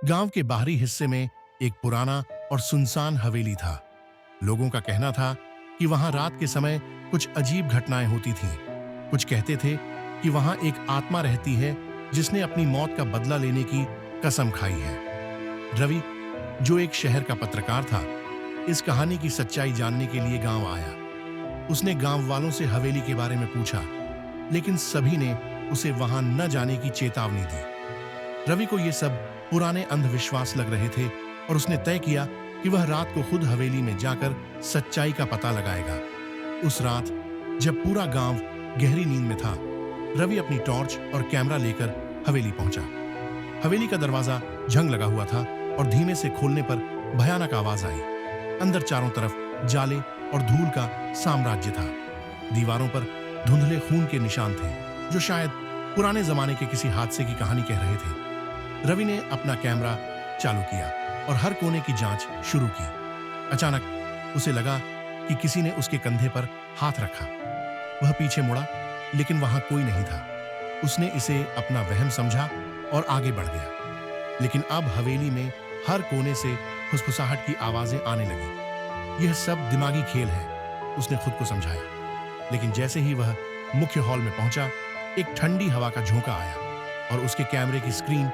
गांव के बाहरी हिस्से में एक पुराना और सुनसान हवेली था। लोगों का कहना था कि वहां रात के समय कुछ अजीब घटनाएं होती थीं। कुछ कहते थे कि वहां एक आत्मा रहती है जिसने अपनी मौत का बदला लेने की कसम खाई है। रवि, जो एक शहर का पत्रकार था, इस कहानी की सच्चाई जानने के लिए गांव आया। उसने गांव वालों से हवेली के बारे में पूछा, लेकिन सभी ने उसे वहां न जाने की चेतावनी दी। रवि को ये सब पुराने अंधविश्वास लग रहे थे और उसने तय किया कि वह रात को खुद हवेली में जाकर सच्चाई का पता लगाएगा। उस रात जब पूरा गांव गहरी नींद में था, रवि अपनी टॉर्च और कैमरा लेकर हवेली पहुंचा। हवेली का दरवाजा जंग लगा हुआ था और धीमे से खोलने पर भयानक आवाज आई। अंदर चारों तरफ जाले और धूल का साम्राज्य था। दीवारों पर धुंधले खून के निशान थे, जो शायद पुराने जमाने के किसी हादसे की कहानी कह रहे थे। रवि ने अपना कैमरा चालू किया और हर कोने की जांच शुरू की। अचानक उसे लगा कि किसी ने उसके कंधे पर हाथ रखा। वह पीछे मुड़ा, लेकिन वहां कोई नहीं था। उसने इसे अपना वहम समझा और आगे बढ़ गया। लेकिन अब हवेली में हर कोने से फुसफुसाहट की आवाजें आने लगी। यह सब दिमागी खेल है, उसने खुद को समझाया। लेकिन जैसे ही वह मुख्य हॉल में पहुंचा, एक ठंडी हवा का झोंका आया और उसके कैमरे की स्क्रीन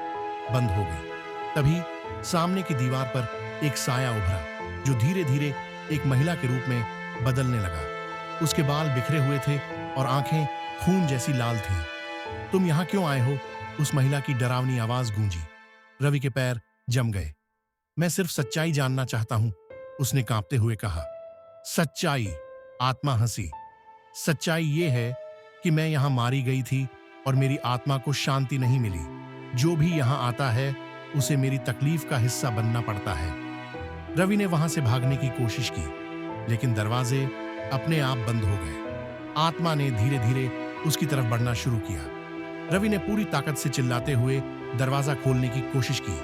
बंद हो गई। तभी सामने की दीवार पर एक साया उभरा, जो धीरे धीरे एक महिला के रूप में बदलने लगा। उसके बाल बिखरे हुए थे और आंखें खून जैसी लाल थीं। तुम यहां क्यों आए हो? उस महिला की डरावनी आवाज गूंजी। रवि के पैर जम गए। मैं सिर्फ सच्चाई जानना चाहता हूं, उसने कांपते हुए कहा। सच्चाई? आत्मा हंसी। सच्चाई ये है कि मैं यहां मारी गई थी और मेरी आत्मा को शांति नहीं मिली। जो भी यहां आता है, उसे मेरी तकलीफ का हिस्सा बनना पड़ता है। रवि ने वहां से भागने की कोशिश की, लेकिन दरवाजे अपने आप बंद हो गए। आत्मा ने धीरे धीरे उसकी तरफ बढ़ना शुरू किया। रवि ने पूरी ताकत से चिल्लाते हुए दरवाजा खोलने की कोशिश की।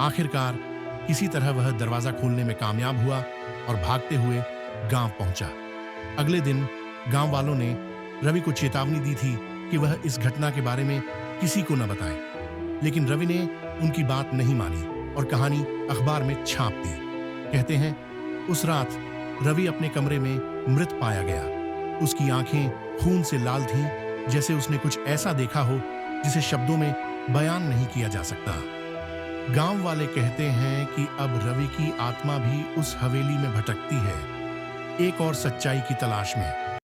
आखिरकार किसी तरह वह दरवाजा खोलने में कामयाब हुआ और भागते हुए गांव पहुंचा। अगले दिन गांव वालों ने रवि को चेतावनी दी थी कि वह इस घटना के बारे में किसी को न बताए, लेकिन रवि ने उनकी बात नहीं मानी और कहानी अखबार में छाप दी। कहते हैं, उस रात रवि अपने कमरे में मृत पाया गया। उसकी आंखें खून से लाल थीं, जैसे उसने कुछ ऐसा देखा हो जिसे शब्दों में बयान नहीं किया जा सकता। गांव वाले कहते हैं कि अब रवि की आत्मा भी उस हवेली में भटकती है, एक और सच्चाई की तलाश में।